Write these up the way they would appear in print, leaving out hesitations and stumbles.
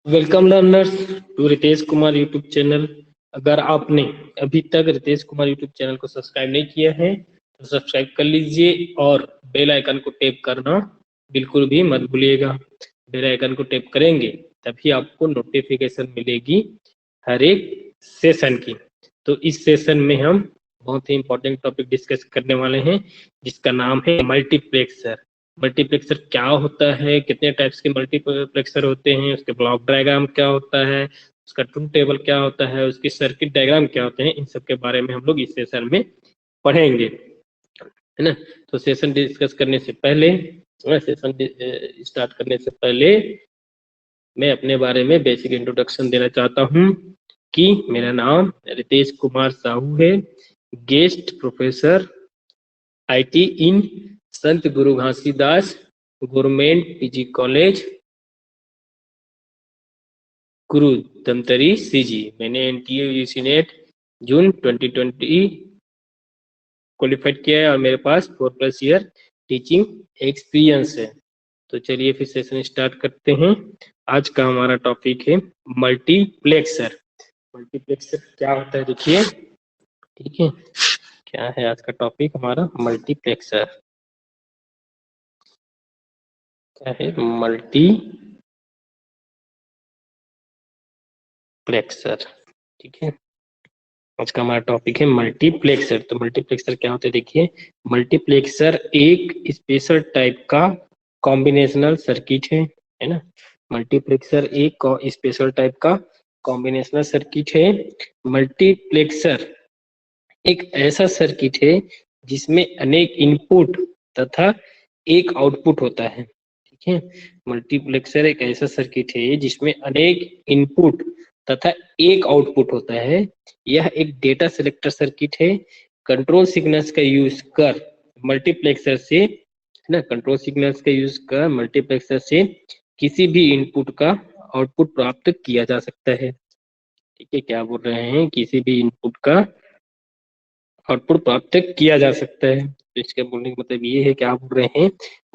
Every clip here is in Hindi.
Welcome learners to Ritesh Kumar YouTube channel. अगर आपने अभी तक रितेश कुमार यूट्यूब चैनल को सब्सक्राइब नहीं किया है तो सब्सक्राइब कर लीजिए और बेल आइकन को टैप करना बिल्कुल भी मत भूलिएगा। बेल आइकन को टैप करेंगे तभी आपको नोटिफिकेशन मिलेगी हर एक सेशन की। तो इस सेशन में हम बहुत ही इंपॉर्टेंट टॉपिक डिस्कस करने वाले हैं जिसका नाम है मल्टीप्लेक्सर। मल्टीप्लेक्सर क्या होता है, कितने टाइप्स के मल्टीप्लेक्सर होते हैं, उसके ब्लॉक डायग्राम क्या होता है, उसका ट्रूथ टेबल क्या होता है, उसकी सर्किट डायग्राम क्या होते हैं, इन सब के बारे में हम लोग इस सेशन में पढ़ेंगे, है ना। तो सेशन डिस्कस करने से पहले, सेशन स्टार्ट करने से पहले मैं अपने बारे में बेसिक इंट्रोडक्शन देना चाहता हूँ कि मेरा नाम रितेश कुमार साहू है, guest professor IT in Sant Guru Ghasidas government PG college Guru Dhamtari CG. मैंने एनटीए यूजी नेट जून 2020 क्वालिफाइड किया है और मेरे पास 4+ ईयर टीचिंग एक्सपीरियंस है। तो चलिए फिर सेशन स्टार्ट करते हैं। आज का हमारा टॉपिक है मल्टीप्लेक्सर। मल्टीप्लेक्सर क्या होता है देखिए, ठीक है। क्या है आज का टॉपिक हमारा? मल्टीप्लेक्सर क्या है? मल्टीप्लेक्सर, ठीक है। आज का हमारा टॉपिक है मल्टीप्लेक्सर। तो मल्टीप्लेक्सर क्या होता है देखिए, मल्टीप्लेक्सर एक स्पेशल टाइप का कॉम्बिनेशनल सर्किट है ना। मल्टीप्लेक्सर एक स्पेशल टाइप का कॉम्बिनेशनल सर्किट है। मल्टीप्लेक्सर एक ऐसा सर्किट है जिसमें अनेक इनपुट तथा एक आउटपुट होता है, ठीक है। मल्टीप्लेक्सर एक ऐसा सर्किट है जिसमें अनेक इनपुट तथा एक आउटपुट होता है। यह एक डेटा सिलेक्टर सर्किट है। कंट्रोल सिग्नल्स का यूज कर मल्टीप्लेक्सर से, है ना, कंट्रोल सिग्नल्स का यूज कर मल्टीप्लेक्सर से किसी भी इनपुट का आउटपुट प्राप्त किया जा सकता है, ठीक है। क्या बोल रहे हैं? किसी भी इनपुट का आउटपुट प्राप्त किया जा सकता है। तो इसके बोलने का मतलब ये है कि आप बोल रहे हैं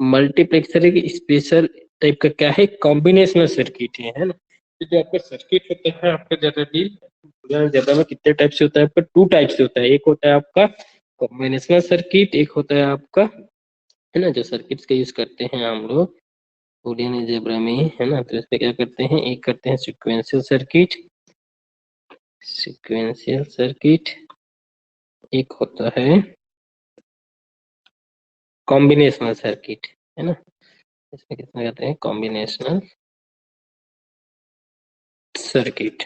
मल्टीप्लेक्सर एक स्पेशल टाइप का क्या है, कॉम्बिनेशनल सर्किट है ना। तो जो आपका सर्किट होता है आपका जनरली ज्यादा में कितने टाइप से होता है? आपका 2 टाइप से होता है। एक होता है आपका कॉम्बिनेशनल सर्किट, एक होता है आपका, है ना, जो सर्किट्स का यूज करते हैं हम लोग बूलियन अलजेब्रा में, है ना। तो इसमें क्या करते हैं, एक करते हैं सीक्वेंशियल सर्किट, सीक्वेंशियल सर्किट, एक होता है कॉम्बिनेशनल सर्किट, है ना। इसमें कितना कहते हैं, कॉम्बिनेशनल सर्किट।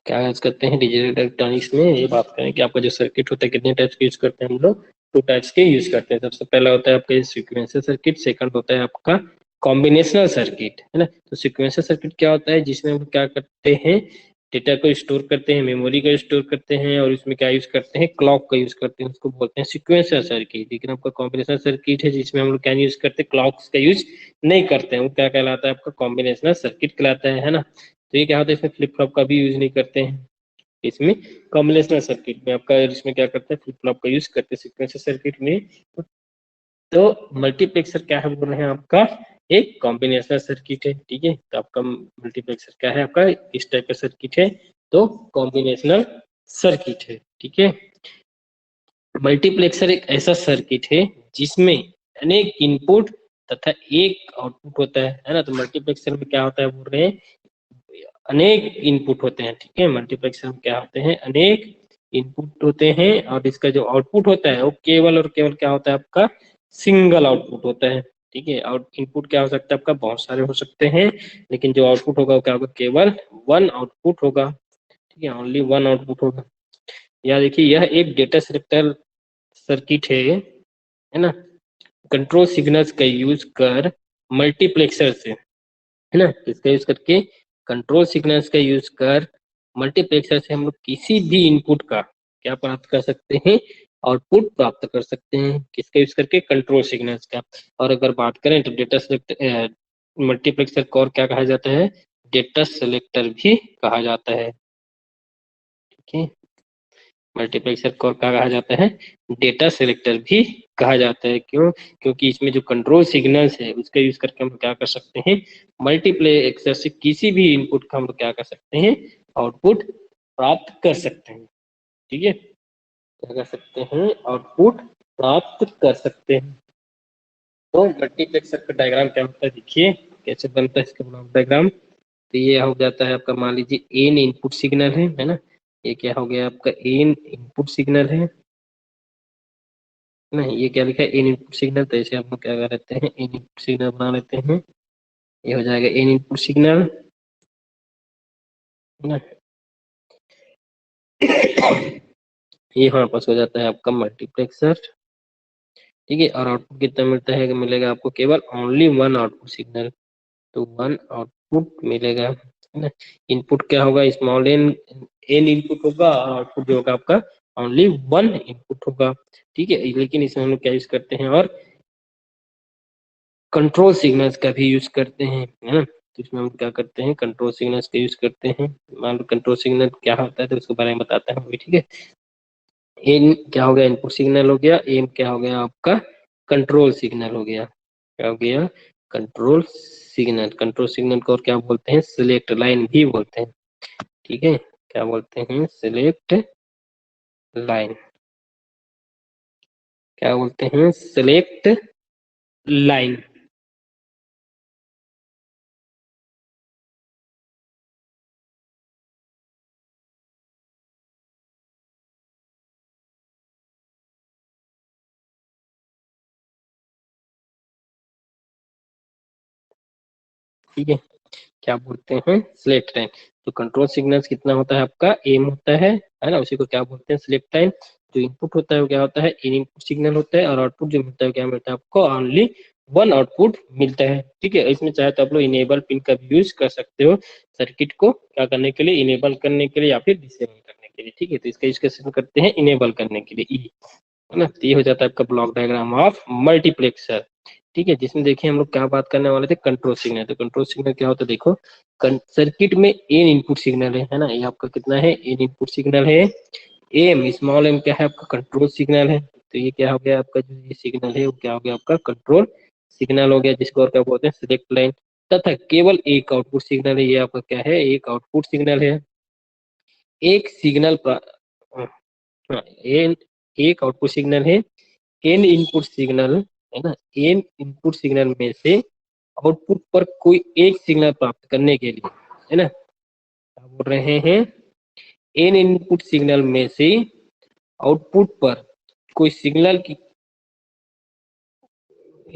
क्या यूज करते हैं डिजिटल इलेक्ट्रॉनिक्स में? ये बात करें कि आपका जो सर्किट होता है कितने टाइप्स के यूज करते हैं हम लोग? 2 टाइप्स के यूज करते हैं। सबसे पहला होता है आपका सीक्वेंशियल सर्किट, सेकंड होता है आपका कॉम्बिनेशनल सर्किट, है ना। तो सीक्वेंशियल सर्किट क्या होता है, जिसमें हम क्या करते हैं, डेटा को स्टोर करते हैं, मेमोरी को स्टोर करते हैं और इसमें क्या यूज करते हैं, क्लॉक का यूज करते हैं, उसको बोलते हैं सीक्वेंशियल सर्किट। लेकिन आपका कॉम्बिनेशनल सर्किट है जिसमें हम लोग क्या यूज करते हैं, क्लॉक्स का यूज नहीं करते हैं, वो क्या कहलाता है, आपका कॉम्बिनेशनल सर्किट कहलाता है ना। तो ये क्या होता है, इसमें फ्लिप फ्लॉप का भी यूज नहीं करते हैं। इसमें कॉम्बिनेशनल सर्किट में आपका इसमें क्या करते हैं, फ्लिप फ्लॉप का यूज करते हैं सीक्वेंशियल सर्किट में। तो मल्टीप्लेक्सर क्या है बोल रहे हैं, आपका एक कॉम्बिनेशनल सर्किट है, ठीक है। तो आपका मल्टीप्लेक्सर क्या है, आपका इस टाइप का सर्किट है, तो कॉम्बिनेशनल सर्किट है, ठीक है। मल्टीप्लेक्सर एक ऐसा सर्किट है जिसमें अनेक इनपुट तथा एक आउटपुट होता है ना। तो मल्टीप्लेक्सर में क्या होता है बोल रहे हैं, अनेक इनपुट होते हैं, ठीक है। मल्टीप्लेक्सर में क्या होते हैं, अनेक इनपुट होते हैं और इसका जो आउटपुट होता है वो केवल और केवल क्या होता है, आपका सिंगल आउटपुट होता है, ठीक है। आउट इनपुट क्या हो सकता है आपका, बहुत सारे हो सकते हैं, लेकिन जो आउटपुट होगा वो क्या होगा, केवल 1 आउटपुट होगा, ठीक है। ओनली 1 आउटपुट होगा। या देखिए यह एक डेटा सिलेक्टर सर्किट है ना। कंट्रोल सिग्नल्स का यूज कर मल्टीप्लेक्सर से, है ना, इसका यूज करके कंट्रोल सिग्नल्स का यूज कर मल्टीप्लेक्सर से हम लोग किसी भी इनपुट का क्या प्राप्त कर सकते हैं, आउटपुट प्राप्त कर सकते हैं। किसका यूज करके, कंट्रोल सिग्नल्स का। और अगर बात करें तो डेटा सेलेक्टर मल्टीप्लेक्सर को और क्या कहा जाता है, डेटा सेलेक्टर भी कहा जाता है, ठीक है। मल्टीप्लेक्सर को क्या कहा जाता है, डेटा सेलेक्टर भी कहा जाता है। क्यों? क्योंकि इसमें जो कंट्रोल सिग्नल्स है उसका यूज करके हम क्या कर सकते हैं, मल्टीप्लेक्सर से किसी भी इनपुट का हम लोग क्या कर सकते हैं, आउटपुट प्राप्त कर सकते हैं। ठीक है, क्या कर सकते हैं, आउटपुट प्राप्त कर सकते हैं। तो मल्टीप्लेक्सर का डायग्राम क्या होता है, देखिए कैसे बनता है इसका ब्लॉक डायग्राम। तो ये हो जाता है आपका, मान लीजिए एन इनपुट सिग्नल है ना, ये क्या हो गया आपका, एन इनपुट सिग्नल है ना, ये क्या लिखा है, एन इनपुट सिग्नल। तो ऐसे हम लोग क्या कर लेते हैं, एन इनपुट सिग्नल बना लेते हैं, ये हो जाएगा एन इनपुट सिग्नल ना। ये हमारे पास हो जाता है आपका मल्टीप्लेक्सर। ठीक है, और आउटपुट कितना मिलता है, मिलेगा आपको केवल ओनली वन आउटपुट सिग्नल, तो वन आउटपुट मिलेगा है ना। इनपुट क्या होगा, स्मॉल एन, एन इनपुट होगा, और आउटपुट जो होगा आपका ओनली वन इनपुट होगा। ठीक है, लेकिन इसमें हम लोग क्या यूज करते हैं, और कंट्रोल सिग्नल्स का भी यूज करते हैं है ना। तो इसमें हम क्या करते हैं, कंट्रोल सिग्नल्स का यूज करते हैं। मान लो कंट्रोल सिग्नल क्या होता है तो उसके बारे में बताता हूँ, ठीक है। इन क्या हो गया, इनपुट सिग्नल हो गया, एम क्या हो गया आपका, कंट्रोल सिग्नल हो गया। क्या हो गया, कंट्रोल सिग्नल। कंट्रोल सिग्नल को और क्या बोलते हैं, सिलेक्ट लाइन भी बोलते हैं। ठीक है, क्या बोलते हैं, सिलेक्ट लाइन। क्या बोलते हैं, सिलेक्ट लाइन। ठीक है, क्या बोलते हैं, सिलेक्ट लाइन। तो कंट्रोल सिग्नल्स कितना होता है आपका, एम होता है ना, उसी को क्या बोलते हैं, सिलेक्ट लाइन। जो इनपुट होता है वो क्या होता है, इन इनपुट सिग्नल होता है, और आउटपुट जो मिलता है क्या मिलता है आपको, ओनली वन आउटपुट मिलता है। ठीक है, इसमें चाहे तो आप लोग इनेबल पिन का भी यूज कर सकते हो, सर्किट को क्या करने के लिए, इनेबल करने के लिए या फिर डिसेबल करने के लिए। ठीक है, तो इसका यूज कैसे करते हैं, इनेबल करने के लिए, ई है ना। तो ये हो जाता है आपका ब्लॉक डायग्राम ऑफ मल्टीप्लेक्सर। ठीक है, जिसमें देखिए हम लोग क्या बात करने वाले थे, कंट्रोल सिग्नल। तो कंट्रोल सिग्नल क्या होता है, देखो सर्किट में एन इनपुट सिग्नल है ना, ये आपका कितना है, एन इनपुट सिग्नल है। एम, स्मॉल एम क्या है आपका, कंट्रोल सिग्नल है। तो ये क्या हो गया आपका, जो ये सिग्नल है वो क्या हो गया आपका, कंट्रोल सिग्नल हो गया, जिसको और क्या बोलते हैं, सिलेक्ट लाइन। तथा केवल एक आउटपुट सिग्नल है, ये आपका क्या है, एक आउटपुट सिग्नल है। एक सिग्नल एन, एक आउटपुट सिग्नल है, एन इनपुट सिग्नल है ना, एन इनपुट सिग्नल में से आउटपुट पर कोई एक सिग्नल प्राप्त करने के लिए, है ना, क्या बोल रहे हैं, एन इनपुट सिग्नल में से आउटपुट पर कोई सिग्नल की,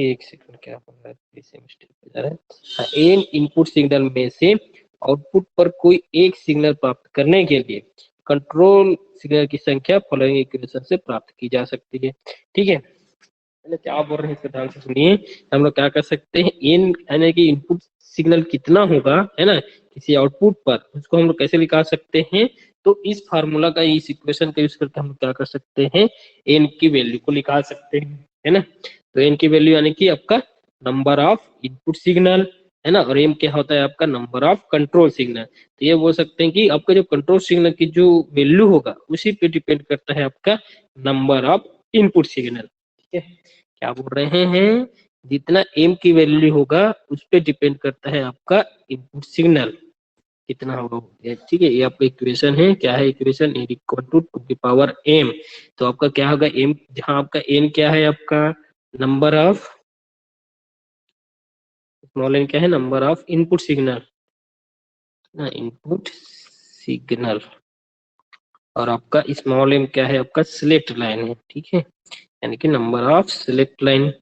एक सेकंड क्या हो रहा है, इसे मिस्टेक हो जा रहा है। हाँ, एन इनपुट सिग्नल में से आउटपुट पर कोई एक सिग्नल प्राप्त करने के लिए कंट्रोल सिग्नल की संख्या फॉलोइंग इक्वेशन से प्राप्त की जा सकती है। ठीक है, पहले क्या बोल रहे हैं इसको ध्यान से सुनिए। हम लोग क्या कर सकते हैं, इन यानी कि इनपुट सिग्नल कितना होगा है ना किसी आउटपुट पर, उसको हम लोग कैसे निकाल सकते हैं। तो इस फार्मूला का, इस इक्वेशन का यूज करके हम लोग क्या कर सकते हैं, एन की वैल्यू को निकाल सकते हैं, है ना। तो एन की वैल्यू यानी कि आपका नंबर ऑफ इनपुट सिग्नल, है ना, और एम क्या होता है आपका, नंबर ऑफ कंट्रोल सिग्नल। तो ये बोल सकते हैं कि आपका जो कंट्रोल सिग्नल की जो वैल्यू होगा उसी पे डिपेंड करता है आपका नंबर ऑफ इनपुट सिग्नल। ठीक है, क्या बोल रहे हैं, जितना एम की वैल्यू होगा उस पर डिपेंड करता है आपका इनपुट सिग्नल कितना होगा। ठीक है, ये आपका इक्वेशन है, क्या है इक्वेशन, ए इक्वल टू की पावर एम। तो आपका क्या होगा, एम जहां आपका एन क्या है आपका, नंबर ऑफ, स्मॉल एन क्या है, नंबर ऑफ इनपुट सिग्नल ना, इनपुट सिग्नल। और आपका स्मॉल एम क्या है आपका, सिलेक्ट लाइन है। ठीक है, यानी कि नंबर ऑफ सिलेक्ट लाइन।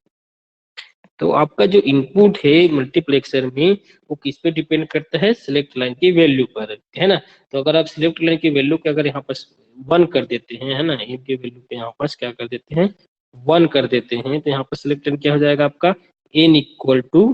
तो आपका जो इनपुट है मल्टीप्लेक्सर में वो किस पे डिपेंड करता है, सिलेक्ट लाइन की वैल्यू पर, है ना। तो अगर आप सिलेक्ट लाइन की वैल्यू के अगर यहाँ पर वन कर देते हैं, है ना, एम की वैल्यू पे यहाँ पर क्या कर देते हैं, वन कर देते हैं, तो यहाँ पर सिलेक्ट लाइन क्या हो जाएगा आपका, एन इक्वल टू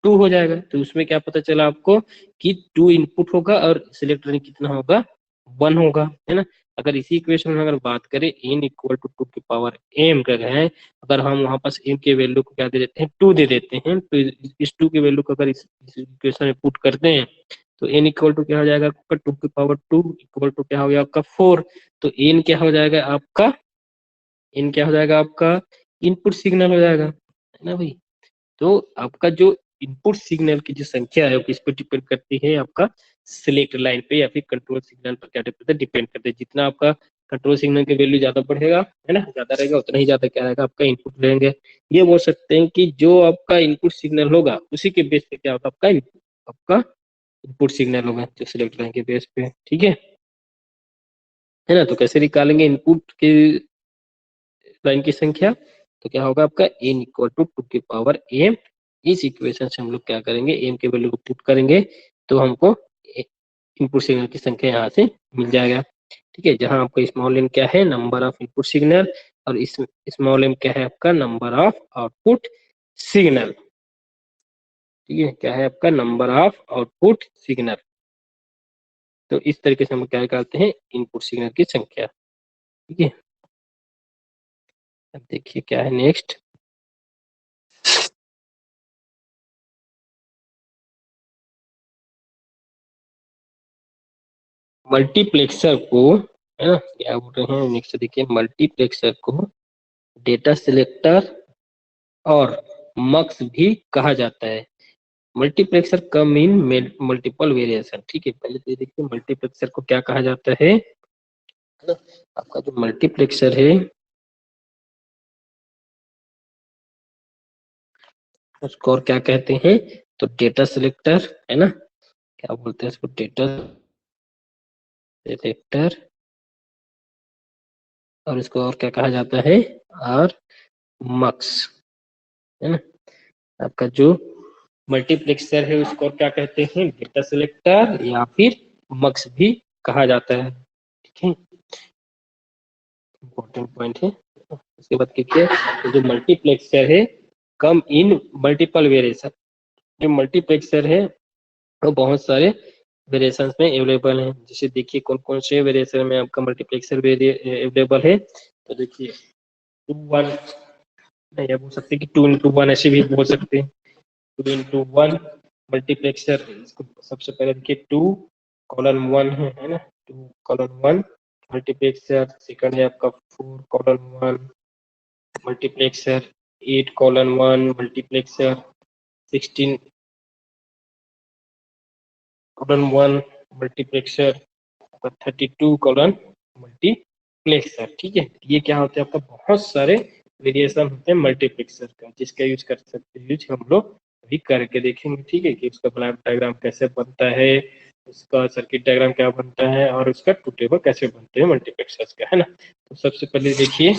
टू हो जाएगा। तो उसमें क्या पता चला आपको कि टू इनपुट होगा और सिलेक्ट लाइन कितना होगा, वन होगा, है ना। अगर इसी इक्वेशन में अगर बात करें, एन इक्वल टू टू की पावर एम कर है, अगर हम वहां पास एम के वैल्यू को क्या दे देते हैं, टू दे देते हैं, तो इस टू की वैल्यू को अगर इस इक्वेशन में पुट करते हैं तो n इक्वल टू क्या हो जाएगा आपका 2 की पावर 2 इक्वल टू क्या हो गया आपका 4। तो n क्या हो जाएगा आपका, n क्या हो जाएगा आपका इनपुट सिग्नल हो जाएगा, है ना भाई। तो आपका जो इनपुट सिग्नल की जो संख्या है वो किस पर डिपेंड करती है, आपका सिलेक्ट लाइन पे या फिर कंट्रोल सिग्नल पर क्या डिपेंड करते हैं। जितना आपका कंट्रोल सिग्नल की वैल्यू ज्यादा बढ़ेगा, है ना, ज्यादा रहेगा, उतना ही ज्यादा क्या रहेगा आपका इनपुट रहेंगे। ये बोल सकते हैं कि जो आपका इनपुट सिग्नल होगा उसी के बेस पे क्या होगा आपका इनपुट सिग्नल होगा, जो सिलेक्ट लाइन के बेस पे, ठीक है ना। तो कैसे निकालेंगे इनपुट की लाइन की संख्या, तो क्या होगा आपका n इक्वल टू 2 की पावर m। इस इक्वेशन से हम लोग क्या करेंगे, m के वैल्यू को पुट करेंगे तो हमको इनपुट सिग्नल की संख्या यहाँ से मिल जाएगा, ठीक है। जहां आपका स्मॉल m क्या है, नंबर ऑफ इनपुट सिग्नल, और इस स्मॉल m क्या है आपका नंबर ऑफ आउटपुट सिग्नल, ठीक है, क्या है आपका नंबर ऑफ आउटपुट सिग्नल। तो इस तरीके से हम क्या निकालते हैं इनपुट सिग्नल की संख्या, ठीक है। अब देखिए क्या है नेक्स्ट, मल्टीप्लेक्सर को, है ना, क्या बोल रहे हैं नेक्स्ट देखिए, मल्टीप्लेक्सर को डेटा सिलेक्टर और मक्स भी कहा जाता है। मल्टीप्लेक्सर कम इन मल्टीपल वेरिएशन, ठीक है। पहले तो ये देखिए मल्टीप्लेक्सर को क्या कहा जाता है ना, आपका जो मल्टीप्लेक्सर है उसको और क्या कहते हैं, तो डेटा सिलेक्टर, है ना, क्या बोलते हैं इसको, डेटा सिलेक्टर, और इसको और क्या कहा जाता है, और मक्स, है ना। आपका जो मल्टीप्लेक्सर है उसको और क्या कहते हैं, डेटा सिलेक्टर या फिर मक्स भी कहा जाता है, ठीक है, इम्पोर्टेंट पॉइंट है। उसके बाद देखिए जो मल्टीप्लेक्सर है कम इन मल्टीपल वेरिएशन, जो मल्टीप्लेक्सर है वो बहुत सारे वेरिएशन में अवेलेबल है। जैसे देखिए कौन कौन से वेरिएशन में आपका मल्टीप्लेक्सर अवेलेबल है, तो देखिए 2 1, नहीं बोल सकते कि 2 into 1 ऐसे भी बोल सकते हैं, 2 into 1 मल्टीप्लेक्सर। इसको सबसे पहले देखिए 2:1 है ना, 2:1 मल्टीप्लेक्सर। सेकंड है आपका 4:1 मल्टीप्लेक्सर, 8:1 मल्टीप्लेक्सर, 16:1 मल्टीप्लेक्सर, 32 मल्टीप्लेक्सर, ठीक है। ये क्या होता है आपका बहुत सारे वेरिएशन होते हैं मल्टीप्लेक्सर का, जिसका यूज कर सकते हैं, यूज हम लोग अभी करके देखेंगे, ठीक है, कि उसका ब्लॉक डायग्राम कैसे बनता है, उसका सर्किट डायग्राम क्या बनता है, और उसका ट्रू टेबल कैसे बनते हैं मल्टीप्लेक्सर्स का, है ना। तो सबसे पहले देखिए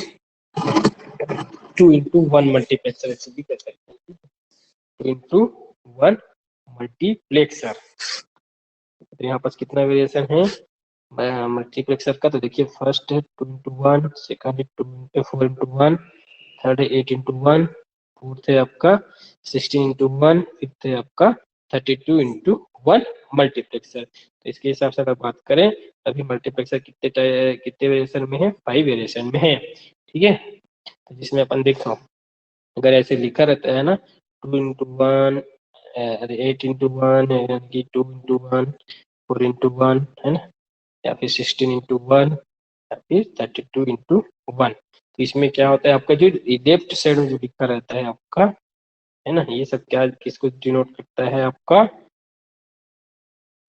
2:1 मल्टीप्लेक्सर ऐसे भी कर सकते हैं, 2:1 मल्टीप्लेक्सर। तो यहाँ पास कितना वेरिएशन है मल्टीप्लेक्सर का, तो देखिए फर्स्ट है 2:1, सेकंड है 4:1, थर्ड है 8:1, फोर्थ है आपका 16:1, फिफ्थ है आपका 32:1 मल्टीप्लेक्सर। तो इसके हिसाब से अगर बात करें अभी मल्टीप्लेक्सर कितने वेरिएशन में है, 5 वेरिएशन में है, ठीक है। तो जिसमें अपन देखो अगर ऐसे लिखा रहता है ना 2:1, अरे 8:1, यानी कि 2:1, 4:1, है ना, या फिर 16:1, या फिर 32:1। तो इसमें क्या होता है आपका जो लेफ्ट साइड में जो लिखा रहता है आपका, है ना, ये सब क्या किसको डिनोट करता है, आपका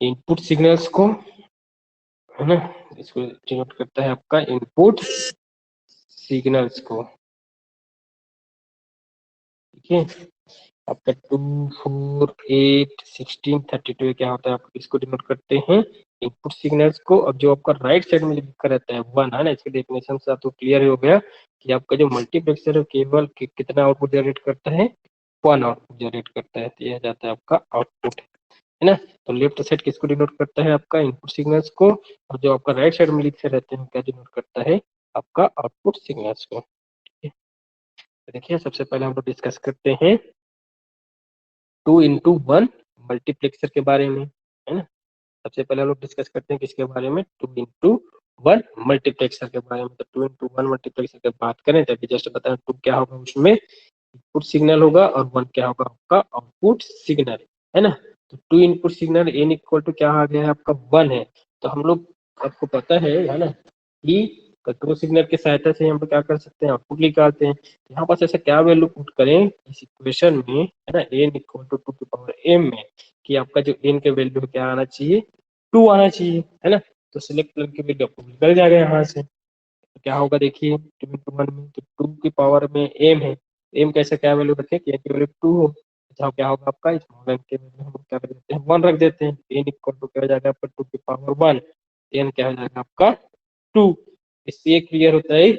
इनपुट सिग्नल्स को, है ना, इसको डिनोट करता है आपका इनपुट सिग्नल्स को, ठीक है। आपका 2, 4, 8, 16, 32 क्या होता है, आप इसको डिनोट करते हैं इनपुट सिग्नल्स को। अब जो आपका राइट साइड में लिखा रहता है 1, है ना, इसके डेफिनेशन से आपको क्लियर हो गया कि आपका जो मल्टीप्लेक्सर है केवल कितना आउटपुट जनरेट करता है, 1 आउटपुट जनरेट करता है, तो यह जाता है आपका आउटपुट, है ना। तो लेफ्ट साइड किसको डिनोट करता है, आपका इनपुट सिग्नल्स को, और जो आपका राइट साइड में लिखे रहते हैं क्या डिनोट करता है, आपका आउटपुट सिग्नल्स को, ठीक है। तो देखिए सबसे पहले हम लोग डिस्कस करते हैं 2:1 मल्टीप्लेक्सर के बारे में, है ना। सबसे पहले हम लोग डिस्कस करते हैं किसके बारे में, 2:1 मल्टीप्लेक्सर के बारे में। तो 2:1 मल्टीप्लेक्सर की बात करें तो अभी जस्ट बताया 2 क्या होगा, उसमें इनपुट सिग्नल होगा, और 1 क्या होगा आपका आउटपुट सिग्नल, है ना। तो two input signal N equal to क्या आ गया है आपका 1 है। तो हम लोग, आपको पता है ना, कि कंट्रोल सिग्नल की सहायता से हम लोग क्या कर सकते हैं, आउटपुट निकालते हैं। यहाँ पास ऐसा क्या वैल्यू पुट करें इस इक्वेशन में, है ना, एन इक्वल टू टू की पावर एम में, कि आपका जो एन के वैल्यू क्या आना चाहिए, 2 आना चाहिए, है ना। तो सिलेक्ट करने की वैल्यू आपको निकल जाएगा यहाँ से। तो क्या होगा देखिए, 2 into 1 में तो 2 की पावर में एम है, एम कैसे क्या वैल्यू रखें कि एन की वैल्यू 2 हो, तो क्या होगा आपका, स्मॉल एन के वैल्यू हम क्या रख देते हैं, 1 रख देते हैं। एन इक्वल टू क्या हो जाएगा आपका 2 की पावर 1, एन क्या हो जाएगा आपका 2। इससे ये क्लियर होता है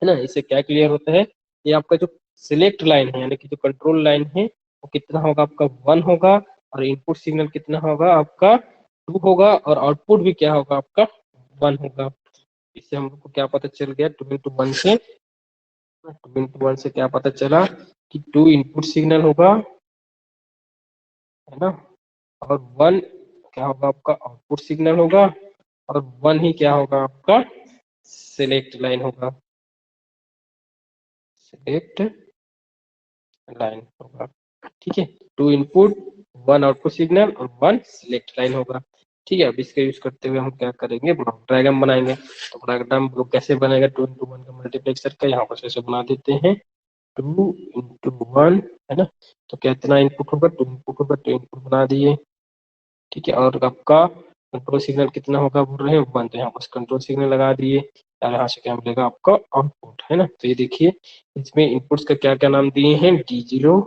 ना, इससे क्या क्लियर होता है, ये आपका जो सिलेक्ट लाइन है, यानी कि जो कंट्रोल लाइन है, वो कितना होगा आपका 1 होगा, और इनपुट सिग्नल कितना होगा आपका 2 होगा, और आउटपुट भी क्या होगा आपका 1 होगा। इससे हम लोग को क्या पता चल गया, 2 into 1 से क्या पता चला कि 2 इनपुट सिग्नल होगा, है ना, और 1 क्या होगा आपका आउटपुट सिग्नल होगा, और 1 ही क्या होगा आपका सिलेक्ट लाइन होगा, सिलेक्ट लाइन होगा। ठीक है, 2 इनपुट 1 आउटपुट सिग्नल और 1 सिलेक्ट लाइन होगा। ठीक है, अब इसका यूज करते हुए हम क्या करेंगे, ब्लॉक डायग्राम बनाएंगे। तो ब्लॉक डायग्राम कैसे बनेगा, 2 into 1 का मल्टीप्लेक्सर का, यहाँ पर ऐसे बना देते हैं, 2 into 1, है ना। तो कितना इनपुट होगा, 2 इनपुट होगा, 2 इनपुट बना दिए। ठीक है, और आपका कंट्रोल सिग्नल कितना होगा बोल रहे हैं 1, तो यहाँ पर कंट्रोल सिग्नल लगा दिए, और यहाँ से क्या मिलेगा आपका आउटपुट, है ना। तो ये देखिए, इसमें इनपुट्स का क्या क्या नाम दिए हैं, D0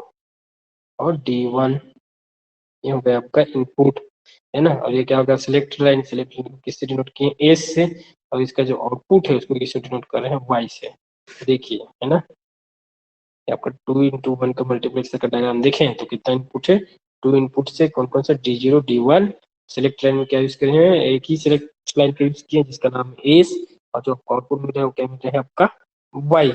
और D1, ये हो गया आपका इनपुट, है ना। और ये क्या होगा, सिलेक्ट लाइन, सिलेक्ट लाइन किससे डिनोट किए, एस से, और इसका जो आउटपुट है उसको किससे डिनोट कर रहे हैं, वाई से। देखिए, है ना, ये आपका 2 into 1 का मल्टीप्लेक्सर का डायग्राम देखें तो कितना इनपुट है, 2 इनपुट से कौन कौन सा, D0 D1, सिलेक्ट लाइन में क्या यूज करे हैं, एक ही सिलेक्ट लाइन का यूज किए जिसका नाम है एस, और जो आउटपुट मिल रहा है वो क्या मिल रहा है आपका वाई।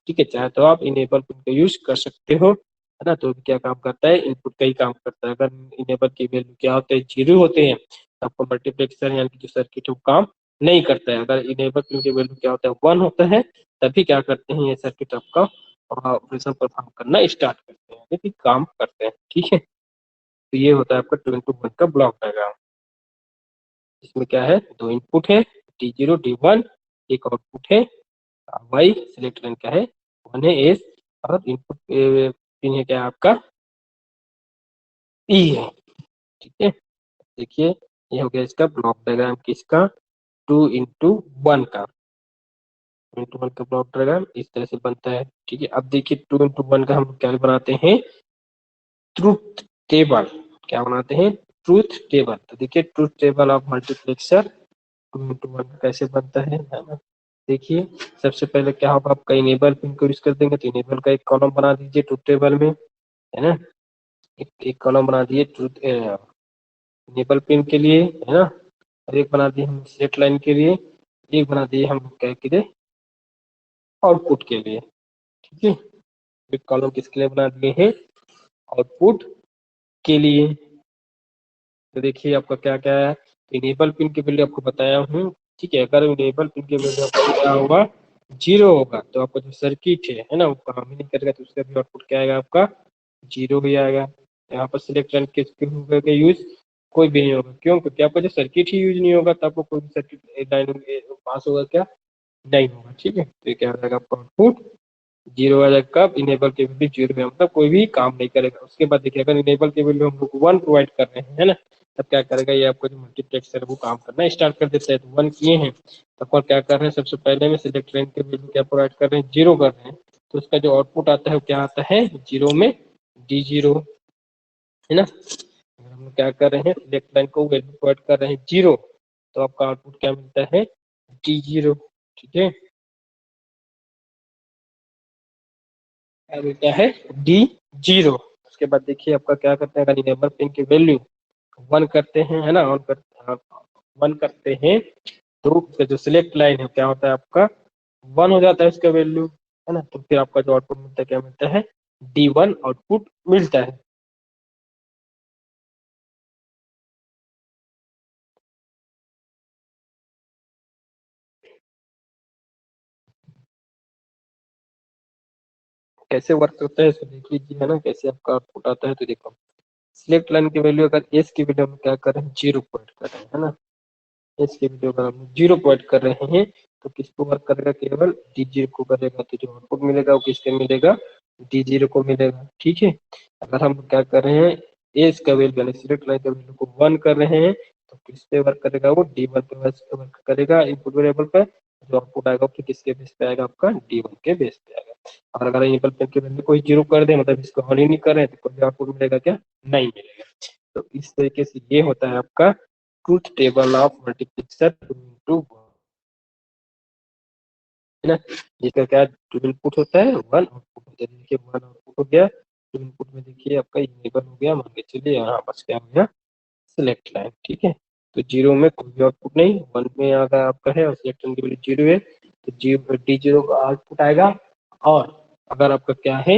ठीक है, चाहे तो आप इनेबल पिन का यूज कर सकते हो, है ना। तो क्या काम करता है, इनपुट का ही काम करता है। अगर इनेबल की वैल्यू क्या होते हैं, 0 होते हैं, तो आपको मल्टीप्लेक्सर यानी कि जो सर्किट है वो काम नहीं करता है। अगर इनेबल पिन की वैल्यू क्या होता है, 1 होता है, तभी क्या करते हैं, ये सर्किट आपका ऑपरेशन परफॉर्म करना स्टार्ट करते हैं, यानी कि काम करते हैं। ठीक है, तो ये होता है आपका 2 into 1 का ब्लॉक डायग्राम। इसमें क्या है, 2 इनपुट है, D0 D1, एक आउटपुट है वाई, सिलेक्ट लाइन क्या है 1 है एस, और इनपुट पिन है क्या आपका ई है। ठीक है, देखिए, ये हो गया इसका ब्लॉक डायग्राम किसका, 2 into 1 का, 2 into 1 का ब्लॉक डायग्राम इस तरह से बनता है। ठीक है, अब देखिए 2 into 1 का हम क्या बनाते हैं, ट्रूथ टेबल, क्या बनाते हैं, ट्रूथ टेबल। तो देखिए, truth table of multiplexer 2 into 1 कैसे बनता है ना। देखिए, सबसे पहले क्या होगा, आपका इनेबल पिन को यूज कर देंगे, तो इनेबल का एक कॉलम बना दीजिए ट्रूथ टेबल में, है ना। एक कॉलम बना दिए ट्रूथ इनेबल पिन के लिए, है ना, और एक बना दिए हम सिलेक्ट लाइन के लिए, एक बना दिए हम क्या के लिए, आउटपुट के लिए। ठीक है, एक कॉलम किसके लिए बना दिए हैं, आउटपुट के लिए। तो देखिए आपका क्या क्या है, इनेबल पिन की वैल्यू आपको बताया हूँ। ठीक है, अगर इनेबल पिन की वैल्यू आपको क्या होगा, 0 होगा, तो आपका जो सर्किट है ना, वो काम ही नहीं करेगा, तो उसका भी आउटपुट क्या आएगा आपका 0 ही आएगा। यहाँ पर सिलेक्ट लाइन के यूज कोई भी नहीं होगा, क्यों, क्योंकि आपका जो सर्किट ही यूज नहीं होगा, तो आपको कोई भी सर्किट लाइन पास होगा क्या, नहीं होगा। ठीक है, तो ये क्या हो जाएगा आपका आउटपुट 0 आ जाएगा, कब, इनेबल के वैल्यू 0 है, मतलब कोई भी काम नहीं करेगा। उसके बाद देखिए, अगर इनेबल के वैल्यू हम लोग 1 प्रोवाइड कर रहे हैं, है ना, तब क्या करेगा, ये आपका जो मल्टीप्लेक्सर है वो काम करना स्टार्ट कर देता है। तो 1 किए हैं, तब पर क्या कर रहे हैं, सबसे पहले में सिलेक्ट लाइन के वैल्यू क्या प्रोवाइड कर रहे हैं, 0 कर रहे हैं, तो उसका जो आउटपुट आता है वो क्या आता है, 0 में D0, है ना। अगर हम लोग क्या कर रहे हैं, सिलेक्ट लाइन को वैल्यू प्रोवाइड कर रहे हैं 0, तो आपका आउटपुट क्या मिलता है, D0। ठीक है, क्या मिलता है, D0। उसके बाद देखिए आपका क्या करते हैं, अगर इनेबल पिन की वैल्यू 1 करते हैं, है ना, ऑन कर 1 करते हैं, तो उसका जो सिलेक्ट लाइन है क्या होता है आपका 1 हो जाता है उसका वैल्यू, है ना। तो फिर आपका जो आउटपुट मिलता है क्या मिलता है, D1 आउटपुट मिलता है। कैसे वर्क होता है इसको देख लीजिए, है ना, कैसे आपका आउटपुट आता है। तो देखो, सिलेक्ट लाइन की वैल्यू अगर एस की वैल्यू हम क्या कर रहे हैं, 0 पॉइंट कर रहे हैं, है ना। एस की वैल्यू अगर हम 0 पॉइंट कर रहे हैं तो किसको वर्क करेगा, केवल D0 को करेगा। तो जो आउटपुट मिलेगा वो किसके मिलेगा, D0 को मिलेगा। ठीक है, अगर हम क्या कर रहे हैं, एस का वैल्यू यानी सिलेक्ट लाइन का वैल्यू को 1 कर रहे हैं तो किस पे वर्क करेगा, वो D1 पे वर्क करेगा इनपुट वेरिएबल पे। जो आउटपुट आएगा फिर किसके बेस पे आएगा, आपका D1 के बेस पे आएगा। और अगर इनेबल पिन की वैल्यू कोई 0 कर दे, मतलब इसको ऑन ही नहीं कर रहे हैं, तो कोई आउटपुट मिलेगा क्या, नहीं मिलेगा। तो इस तरीके से ये होता है आपका truth table of multiplexer two, है ना। जिसका क्या टू इनपुट होता है, वन आउटपुट होता है। देखिए वन आउटपुट हो गया, टू इनपुट में देखिए आपका इनेबल हो गया, मान के चलिए यहाँ बस क्या हो गया, सिलेक्ट लाइन। ठीक है, तो 0 में कोई भी आउटपुट नहीं, 1 में अगर आपका है और सिलेक्ट लाइन की वैल्यू 0 है तो D0 का आउटपुट आएगा। और अगर आपका क्या है,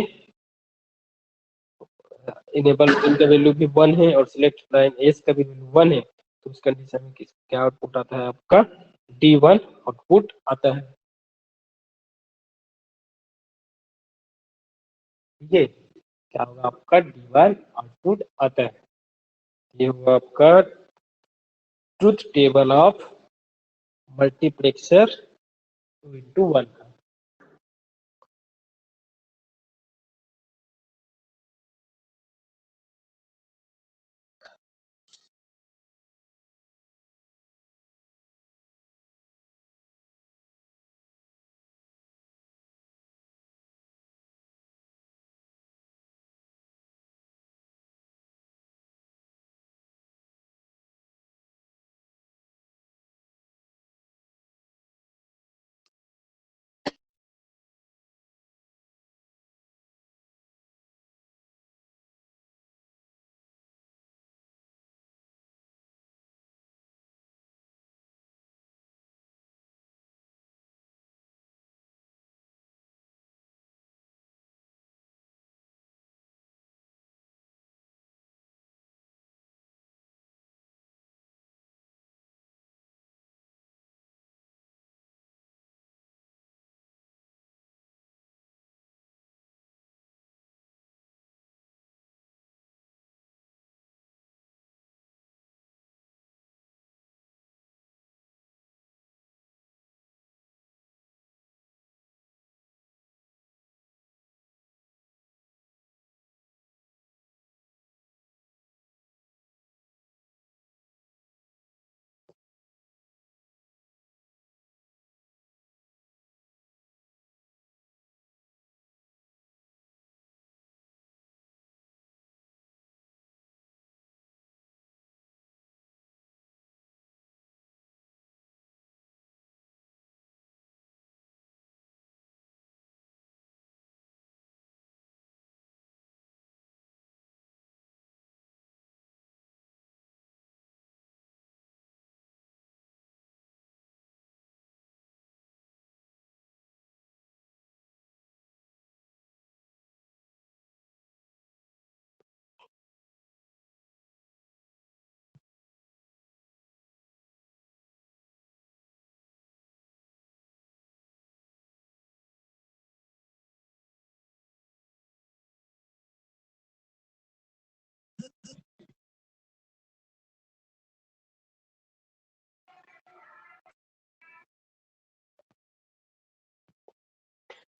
इनेबल पिन का वैल्यू भी 1 है और सिलेक्ट लाइन एस का भी वैल्यू 1 है, तो उस कंडीशन में क्या आउटपुट आता है, आपका D1 आउटपुट आता है। ये क्या होगा, आपका D1 आउटपुट आता है। ये हुआ आपका ट्रुथ टेबल ऑफ मल्टीप्लेक्सर 2:1 का।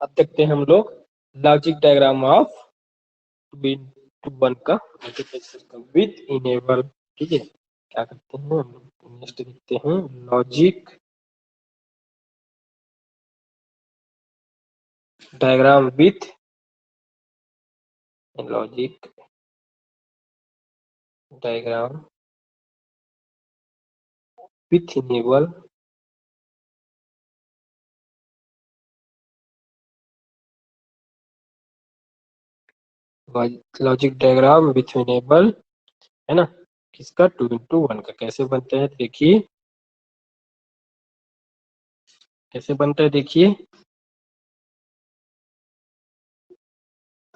अब देखते हैं हम लोग लॉजिक डायग्राम ऑफ 2:1 का मल्टीप्लेक्सर का विथ इनेबल। ठीक है, क्या करते हैं हम लोग, नेक्स्ट देखते हैं logic diagram with logic diagram with enable logic diagram with enable, है ना, किसका 2:1 का। कैसे बनता है देखिए, कैसे बनता है देखिए।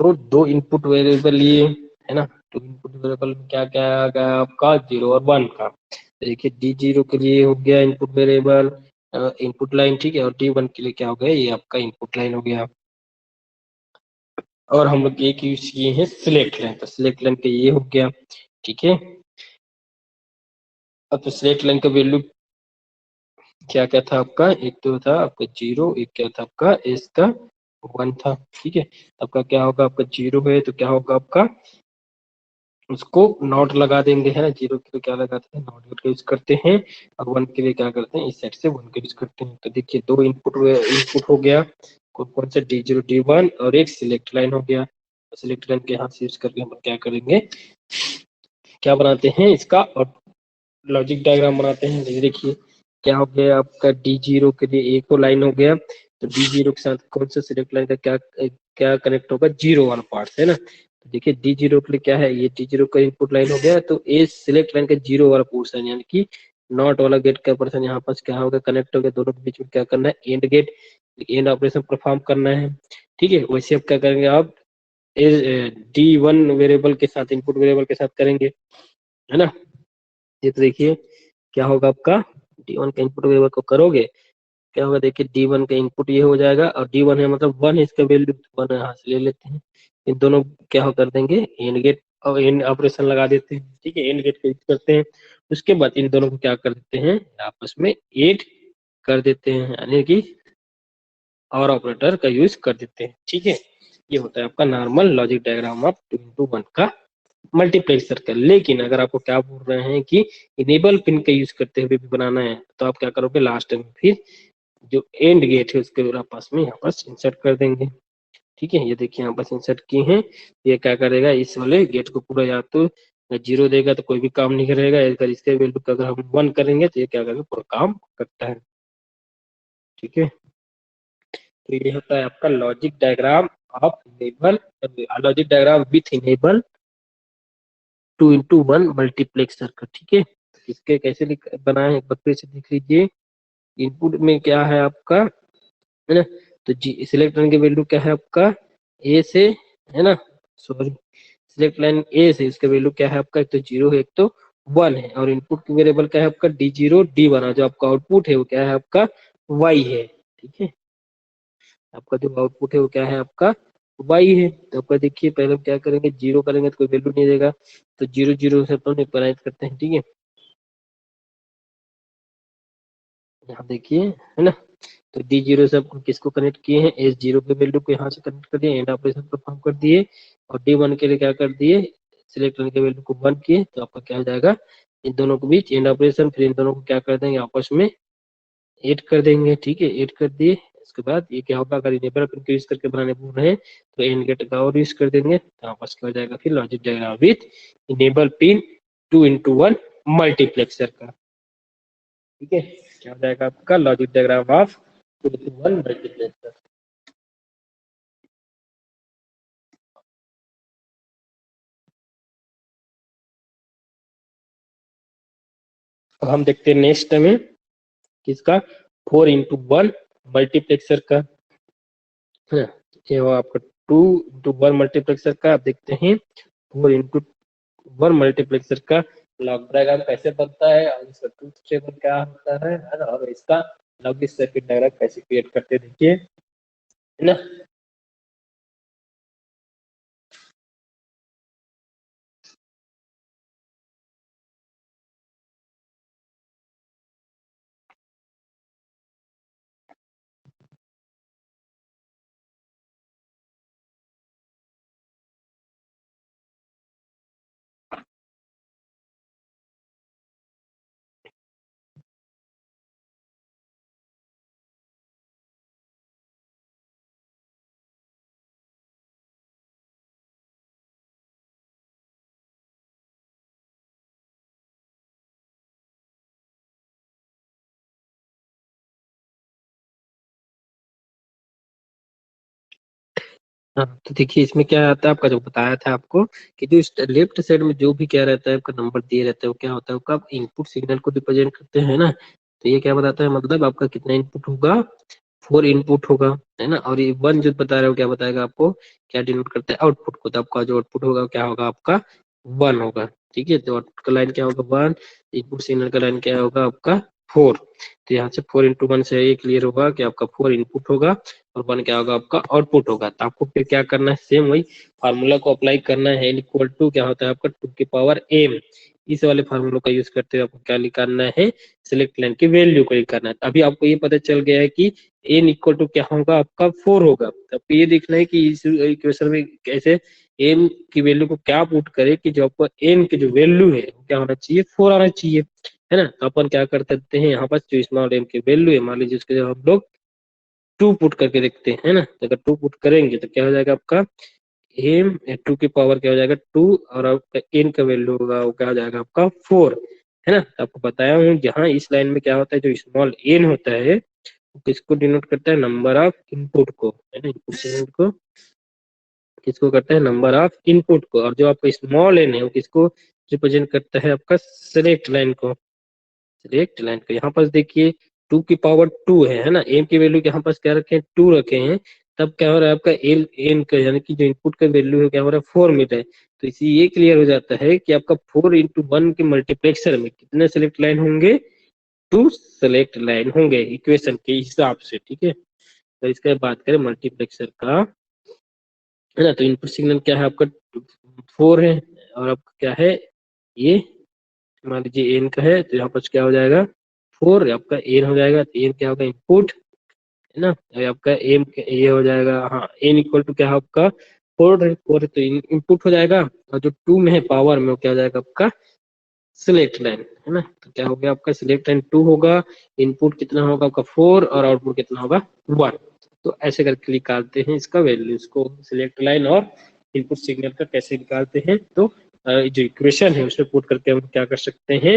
तो दो इनपुट वेरिएबल लिए, है ना, तो इनपुट वेरिएबल में क्या क्या आ गया आपका, 0 और 1 का। देखिए D0 के लिए हो गया इनपुट वेरिएबल इनपुट लाइन, ठीक है, और D1 के लिए क्या हो गया, ये आपका इनपुट लाइन हो गया। और हम लोग एक यूज किए हैं सिलेक्ट लाइन, तो सिलेक्ट लाइन का ये हो गया, ठीक है। अब तो सिलेक्ट लाइन का वैल्यू क्या क्या था आपका, एक तो था आपका 0, एक क्या था आपका एस का 1 था, ठीक है। आपका क्या होगा, आपका 0 है तो क्या होगा आपका, उसको नॉट लगा देंगे, है ना। 0 के लिए क्या लगाते हैं, नॉट गेट का यूज करते हैं, और 1 के लिए क्या करते हैं, इस साइड से 1 का यूज करते हैं। तो देखिए दो इनपुट हो गया, कौन कौन सा D0 D1 और एक सिलेक्ट लाइन हो गया। सिलेक्ट लाइन के हाथ से यूज करके हम क्या करेंगे, क्या बनाते हैं, इसका लॉजिक डायग्राम बनाते हैं। देखिए क्या हो गया आपका, D0 के लिए एक तो लाइन हो गया, तो D0 के साथ कौन सा सिलेक्ट लाइन का क्या क्या कनेक्ट होगा, 0 वाला पार्ट, है ना। तो देखिए D0 के लिए क्या है, ये D0 का इनपुट लाइन हो गया, तो ए सिलेक्ट लाइन का 0 वाला पोर्शन यानी कि नॉट वाला गेट का पोर्शन यहाँ पर क्या होगा, कनेक्ट हो गया। दोनों के बीच में क्या करना है, and gate, and operation perform करना है, ठीक है। वैसे आप क्या करेंगे, आप D1 वेरिएबल के साथ, इनपुट वेरिएबल के साथ करेंगे, है ना। ये तो देखिए क्या होगा आपका, D1 का इनपुट वेरिएबल को करोगे, क्या होगा, देखिए D1 का इनपुट ये हो जाएगा, और D1 है मतलब 1 है, इसका वैल्यू 1 यहाँ से ले लेते हैं। इन दोनों क्या हो कर देंगे, एंड गेट और एंड ऑपरेशन लगा देते हैं, ठीक है। एंड गेट का यूज करते हैं, उसके बाद इन दोनों को क्या कर देते हैं, आपस में ऐड कर देते हैं, यानी कि और ऑपरेटर का यूज कर देते हैं, ठीक है। ये होता है आपका normal logic diagram of 2 into 1 का मल्टीप्लेक्सर का। लेकिन अगर आपको क्या बोल रहे हैं कि इनेबल पिन का यूज करते हुए भी बनाना है, तो आप क्या करोगे, लास्ट में फिर जो एंड गेट है उसके आपस में यहाँ पर इंसर्ट कर देंगे, ठीक है। ये देखिए यहाँ पर इंसर्ट किए हैं, ये क्या करेगा, इस वाले गेट को पूरा या तो 0 देगा तो कोई भी काम नहीं करेगा, अगर इसके वैल्यू का अगर हम 1 करेंगे तो ये क्या करेगा, पूरा काम करता है, ठीक है। तो ये होता है आपका logic diagram of enable, logic diagram with enable 2 into 1 multiplexer का, ठीक है। इसके कैसे बनाए एक बार फिर से देख लीजिए। इनपुट में क्या है आपका, है ना, तो जी सिलेक्ट लाइन की वैल्यू क्या है आपका, ए से, है ना, सॉरी, सिलेक्ट लाइन ए से इसका वैल्यू क्या है आपका, एक तो 0 है, एक तो 1 है, और इनपुट की वेरिएबल क्या है आपका, D0 D1, जो आपका आउटपुट है वो क्या है आपका, Y है, ठीक है। आपका जो आउटपुट है वो क्या है आपका, Y है। तो आपका देखिए पहले हम क्या करेंगे, 0 करेंगे तो कोई वैल्यू नहीं देगा, तो 0 0 से अपन इक्वलाइज करते हैं, ठीक है। यहाँ देखिए, है ना, तो D0 से आपको किसको कनेक्ट किए हैं, S0 के वैल्यू को यहाँ से कनेक्ट कर दिए, एंड ऑपरेशन परफॉर्म कर दिए, और D1 के लिए क्या कर दिए, सिलेक्ट करने के वैल्यू को 1 किए, तो आपका क्या हो जाएगा, इन दोनों के बीच एंड ऑपरेशन, फिर इन दोनों को क्या कर देंगे, आपस में ऐड कर देंगे, ठीक है। ऐड कर दिए, इसके बाद ये क्या होगा, अगर इनेबल पिन को यूज करके बनाने बोल रहे हैं तो एंड गेट का और यूज कर देंगे, तो आपस क्या हो जाएगा, फिर logic diagram with enable pin 2 into 1 multiplexer का, ठीक है। क्या हो जाएगा आपका logic diagram of 2 into 1 multiplexer. अब हम देखते हैं नेक्स्ट में किसका, 4 into 1 मल्टीप्लेक्सर का, है ना। ये वो आपका 2 into 1 मल्टीप्लेक्सर का, आप देखते हैं 4 into 1 मल्टीप्लेक्सर का लॉग डायग्राम कैसे बनता है, और इसका ट्रूथ टेबल क्या होता है ना, और इसका लॉजिक सर्किट डायग्राम कैसे क्रिएट करते हैं, देखिए, है ना। हाँ, तो देखिए इसमें क्या आता है आपका, जो बताया था आपको कि जो लेफ्ट साइड में जो भी क्या रहता है आपका नंबर दिए रहता है, वो क्या होता है आपका इनपुट सिग्नल को रिप्रेजेंट करते हैं ना। तो ये क्या बताता है, मतलब आपका कितना इनपुट होगा, 4 इनपुट होगा, है ना। और ये 1 जो बता रहे हो क्या बताएगा आपको, क्या डिनोट करता है, आउटपुट को। तो आपका जो आउटपुट होगा क्या होगा आपका 1 होगा, ठीक है। तो आउटपुट का लाइन क्या होगा 1, इनपुट सिग्नल का लाइन क्या होगा आपका 4। तो यहाँ से 4 × 1 से ये क्लियर होगा कि आपका 4 इनपुट होगा और 1 क्या होगा आपका आउटपुट होगा। तो आपको फिर क्या करना है, सेम वही फार्मूला को अप्लाई करना है। n इक्वल टू क्या होता है आपका 2m। इस वाले फार्मूला का यूज करते हुए आपको क्या निकालना है, सिलेक्ट लाइन की वैल्यू को निकालना है। अभी आपको ये पता चल गया है कि n इक्वल टू क्या होगा आपका 4 होगा। आपको ये देखना है कि इस इक्वेशन में कैसे m की वैल्यू को क्या पुट करे कि जो आपको n की जो वैल्यू है वो क्या होना चाहिए, 4 आना चाहिए, है ना। तो अपन क्या कर सकते हैं, यहाँ पर जो स्मॉल m की वैल्यू है, मान लीजिए उसके जब हम लोग 2 पुट करके देखते हैं, है ना। तो अगर 2 पुट करेंगे तो क्या हो जाएगा आपका m 2 की पावर क्या हो जाएगा 2 और आपका n का वैल्यू होगा वो क्या हो जाएगा आपका 4, है ना। तो आपको बताया हूँ यहाँ इस लाइन में क्या होता है, जो स्मॉल n होता है वो किसको डिनोट करता है, नंबर ऑफ इनपुट को, है ना। इनपुट सेगमेंट को किसको करता है, नंबर ऑफ इनपुट को। और जो आपका स्मॉल n है वो किसको रिप्रेजेंट करता है, आपका सिलेक्ट लाइन को। सिलेक्ट लाइन को यहाँ पर देखिए 2 की पावर 2 है ना। m की वैल्यू यहाँ पर क्या रखे हैं, 2 रखे हैं। तब क्या हो रहा है आपका एल एन का यानी कि जो इनपुट का वैल्यू है क्या हो रहा है 4 मिल रहा है। तो इसी ये क्लियर हो जाता है कि आपका 4 × 1 के मल्टीप्लेक्सर में कितने सेलेक्ट लाइन होंगे, 2 सेलेक्ट लाइन होंगे इक्वेशन के हिसाब से, ठीक है। तो इसका बात करें मल्टीप्लेक्सर का, है ना। तो इनपुट सिग्नल क्या है आपका 4 है और आपका क्या है ये, मान लीजिए एन का है तो यहाँ पर क्या हो जाएगा 4 आपका एन हो जाएगा। तो एन क्या होगा इनपुट, है ना। और आपका एम ये हो जाएगा, हाँ एन इक्वल टू क्या है आपका 4 है, 4 तो इनपुट हो जाएगा। और जो 2 में है पावर में वो क्या हो जाएगा आपका सिलेक्ट लाइन, है ना। तो क्या हो गया आपका सिलेक्ट लाइन 2 होगा, इनपुट कितना होगा आपका 4 और आउटपुट कितना होगा 1। तो ऐसे करके निकालते हैं इसका वैल्यू, इसको सिलेक्ट लाइन और इनपुट सिग्नल का कैसे निकालते हैं। तो जो इक्वेशन है उसमें पुट करके हम क्या कर सकते हैं,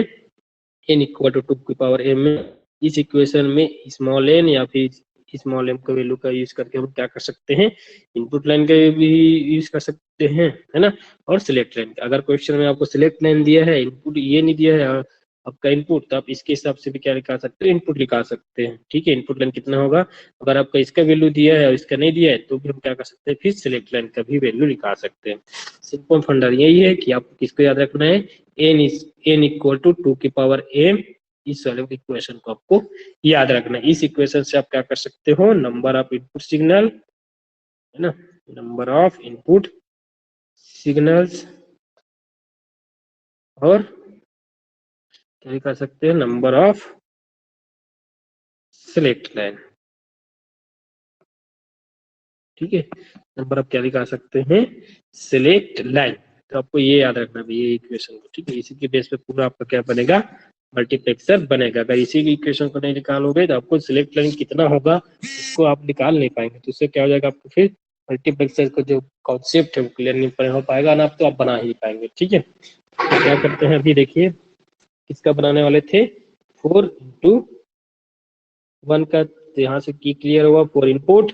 n इक्वल टू 2 की पावर m में इस इक्वेशन में स्मॉल n या फिर स्मॉल m का वैल्यू का यूज करके हम क्या कर सकते हैं, इनपुट लाइन का भी यूज कर सकते हैं, है ना। और सिलेक्ट लाइन का, अगर क्वेश्चन में आपको सिलेक्ट लाइन दिया है, इनपुट ये नहीं दिया है आपका इनपुट, तो आप इसके हिसाब से भी क्या निकाल सकते हो, इनपुट निकाल सकते हैं, ठीक है। इनपुट लाइन कितना होगा, अगर आपका इसका वैल्यू दिया है और इसका नहीं दिया है तो भी हम क्या कर सकते हैं, फिर सिलेक्ट लाइन का भी वैल्यू निकाल सकते हैं। सिंपल फंडा यही है कि आपको किसको याद रखना है, n इक्वल टू 2 की पावर m। इस वाले इक्वेशन को आपको याद रखना है। इस इक्वेशन से आप क्या कर सकते हो, नंबर ऑफ इनपुट सिग्नल, है ना, नंबर ऑफ इनपुट सिग्नल्स और क्या कर सकते हैं, नंबर ऑफ सिलेक्ट लाइन, ठीक है। नंबर ऑफ क्या निकाल सकते हैं, सिलेक्ट लाइन। तो आपको ये याद रखना है ये इक्वेशन को, ठीक है। इसी के बेस पे पूरा आपका क्या बनेगा, मल्टीप्लेक्सर बनेगा। अगर इसी इक्वेशन को नहीं निकालोगे तो आपको सिलेक्ट लाइन कितना होगा इसको आप निकाल नहीं पाएंगे। तो उससे क्या हो जाएगा, आपको फिर मल्टीप्लेक्सर का जो कॉन्सेप्ट है वो क्लियर नहीं हो पाएगा ना, तो आप बना ही पाएंगे, ठीक है। तो क्या करते हैं अभी देखिए, किसका बनाने वाले थे, 4 × 1 का। तो यहाँ से की क्लियर हुआ, 4 इनपुट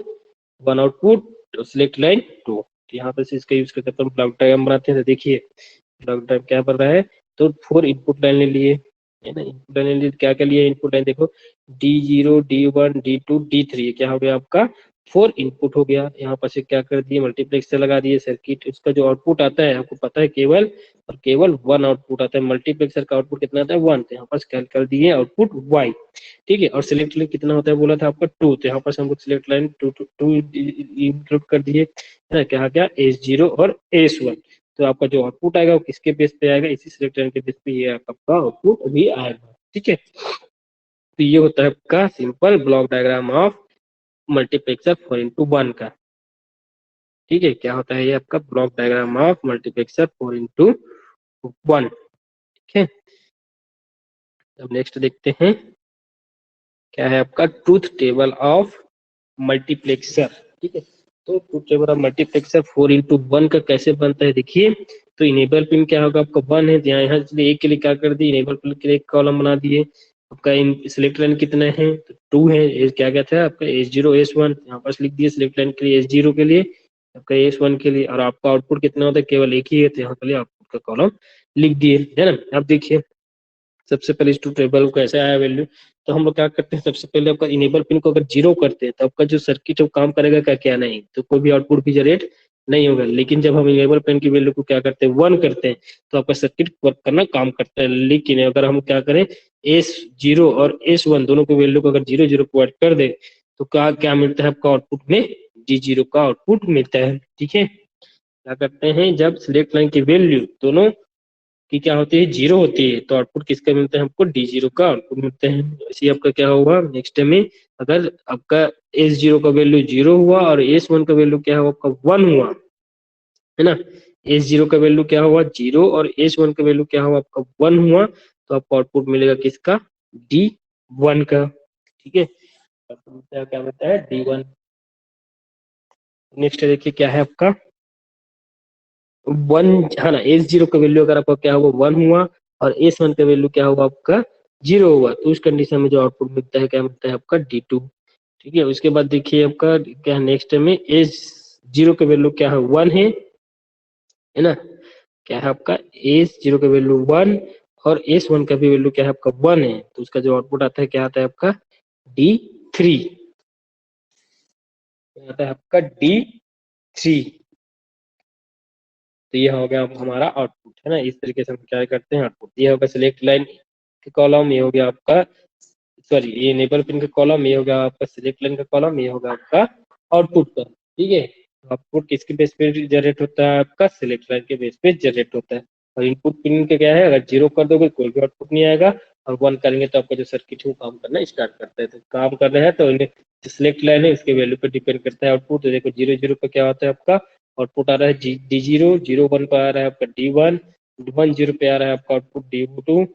1 आउटपुट सिलेक्ट लाइन 2। तो यहाँ पर इसका यूज करके अपन ब्लॉक डायग्राम बनाते हैं। तो देखिए ब्लॉक डायग्राम क्या बन रहा है, तो 4 इनपुट लाइन ले लिए, है ना। इनपुट लाइन ले लिए, क्या क्या लिए इनपुट लाइन, देखो D0 D1 D2 D3 क्या हो गया आपका 4 इनपुट हो गया। यहाँ पर से क्या कर दिए, मल्टीप्लेक्सर लगा दिए सर्किट। उसका जो आउटपुट आता है आपको पता है केवल और केवल 1 आउटपुट आता है। मल्टीप्लेक्सर का आउटपुट कितना आता है 1। तो यहाँ पर क्या कर दिए आउटपुट y, ठीक है। और सिलेक्ट लाइन कितना होता है बोला था आपका 2। तो यहाँ पर हम लोग सिलेक्ट लाइन 2 इंक्लूड कर दिए, है ना। क्या क्या S0 और S1। तो आपका जो आउटपुट आएगा वो किसके बेस पे आएगा, इसी सिलेक्ट लाइन के बेस पे ये आपका आउटपुट भी आएगा, ठीक है। तो ये होता है आपका simple block diagram of multiplexer 4 × 1 का, ठीक है। क्या होता है ये आपका ब्लॉक डायग्राम ऑफ मल्टीप्लेक्सर 4 × 1, ठीक है। अब नेक्स्ट देखते हैं क्या है आपका ट्रूथ टेबल ऑफ मल्टीप्लेक्सर, ठीक है। तो ट्रूथ टेबल ऑफ मल्टीप्लेक्सर 4 × 1 का कैसे बनता है देखिए। तो इनेबल पिन क्या होगा आपका 1 है, यहाँ इसलिए एक के लिए क्या कर दिए, इनेबल पिन के लिए एक कॉलम बना दिए। आपका इन सिलेक्ट लाइन कितने हैं, तो 2 है, क्या क्या था आपका S0 S1, यहाँ पर लिख दिए सिलेक्ट लाइन के लिए S0 के लिए, आपका S1 के लिए। और आपका आउटपुट कितना होता है, केवल एक ही है, तो यहाँ के लिए आउटपुट का कॉलम लिख दिए, है ना। अब देखिए सबसे पहले इस ट्रूथ टेबल को कैसे आया वैल्यू, तो हम लोग क्या करते हैं, सबसे पहले आपका इनेबल पिन को अगर 0 करते हैं तो आपका जो सर्किट है वो काम करेगा क्या, क्या नहीं, तो कोई भी आउटपुट भी जनरेट नहीं होगा। लेकिन जब हम इनेबल पिन की वैल्यू को क्या करते हैं 1 करते हैं तो आपका सर्किट वर्क करना काम करता है। लेकिन अगर हम क्या करें S0 और S1 दोनों के वैल्यू को अगर 0 0 को ऐड कर दे तो क्या क्या मिलता है आपका आउटपुट में, D0 का आउटपुट मिलता है। ठीक है, क्या करते हैं, जब सिलेक्ट लाइन की वैल्यू दोनों की क्या होती है, 0 होती है, तो आउटपुट किसका मिलता है हमको, D0 का आउटपुट मिलता है। इसी आपका क्या होगा नेक्स्ट में, अगर आपका S0 का वैल्यू 0 हुआ और S1 का वैल्यू क्या हुआ आपका 1 हुआ, है ना, S0 का वैल्यू क्या हुआ 0 और S1 का वैल्यू क्या हुआ आपका 1 हुआ, तो आपको आउटपुट मिलेगा किसका, D1 का। ठीक है, क्या मिलता है D1। नेक्स्ट देखिए क्या है आपका 1, है ना, S0 का वैल्यू अगर आपका क्या हुआ 1 हुआ और S1 का वैल्यू क्या हुआ आपका 0 हुआ, तो उस कंडीशन में जो आउटपुट मिलता है क्या मिलता है आपका D2। ठीक है, उसके बाद देखिए आपका क्या नेक्स्ट में S0 का वैल्यू क्या है 1 है ना, क्या है आपका S0 का वैल्यू 1 और S1 का भी वैल्यू क्या है आपका 1 है, तो उसका जो आउटपुट आता है क्या आता है आपका D3, आता है आपका D3। तो ये हो गया हमारा आउटपुट, है ना। इस तरीके से हम क्या करते हैं आउटपुट, ये होगा सिलेक्ट लाइन के कॉलम, ये हो गया आपका, सॉरी ये नेबल पिन का कॉलम, ये होगा आपका सिलेक्ट लाइन का कॉलम, ये होगा आपका आउटपुट का। ठीक है, आउटपुट किसके बेस पे जनरेट होता है आपका, सिलेक्ट लाइन के बेस पे जनरेट होता है। और इनपुट पिन का क्या है, अगर 0 कर दोगे कोई भी आउटपुट नहीं आएगा, और 1 करेंगे तो आपका जो सर्किट है वो काम करना स्टार्ट करता है। तो काम कर रहे हैं तो जो सिलेक्ट लाइन है उसके वैल्यू पे डिपेंड करता है आउटपुट। तो देखो 0 0 पे क्या होता है आपका आउटपुट आ रहा है D0, 0 1 पे आ रहा है आपका D1, 1 0 पे आ रहा है आपका आउटपुट D2,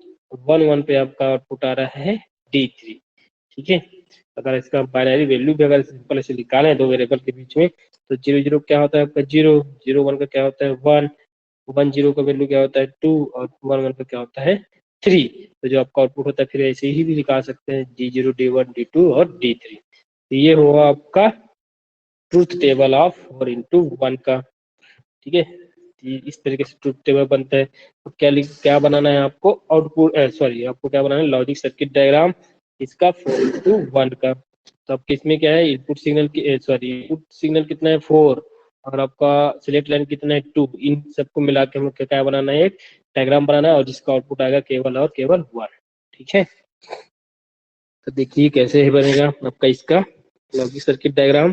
1 1 पे आपका आउटपुट आ रहा है D3। ठीक है, अगर इसका बाइनरी वैल्यू भी अगर सिंपल ऐसे निकालें दो वेरिएबल के बीच में, तो 0 0 क्या होता है आपका 0, 0 1 का क्या होता है 1, 1 0 का वैल्यू क्या होता है 2 और 1 1 का क्या होता है 3। तो जो आपका आउटपुट होता है फिर ऐसे ही भी निकाल सकते हैं D0 D1 D2 और D3। तो ये होगा आपका ट्रूथ टेबल ऑफ 4 into 1 का। ठीक है, इस तरीके से ट्रूथ टेबल बनता है। तो क्या बनाना है आपको, आउटपुट सॉरी आपको क्या बनाना है, लॉजिक सर्किट डायग्राम इसका 4 into 1 का। तो आपके इसमें क्या है, इनपुट सिग्नल की सॉरी इनपुट सिग्नल कितना है 4 और आपका सिलेक्ट लाइन कितना है 2, इन सबको मिला के हम क्या बनाना है, एक डायग्राम बनाना है और जिसका आउटपुट आएगा केवल और केवल 1। ठीक है, तो देखिए कैसे है बनेगा आपका इसका लॉजिक सर्किट डायग्राम।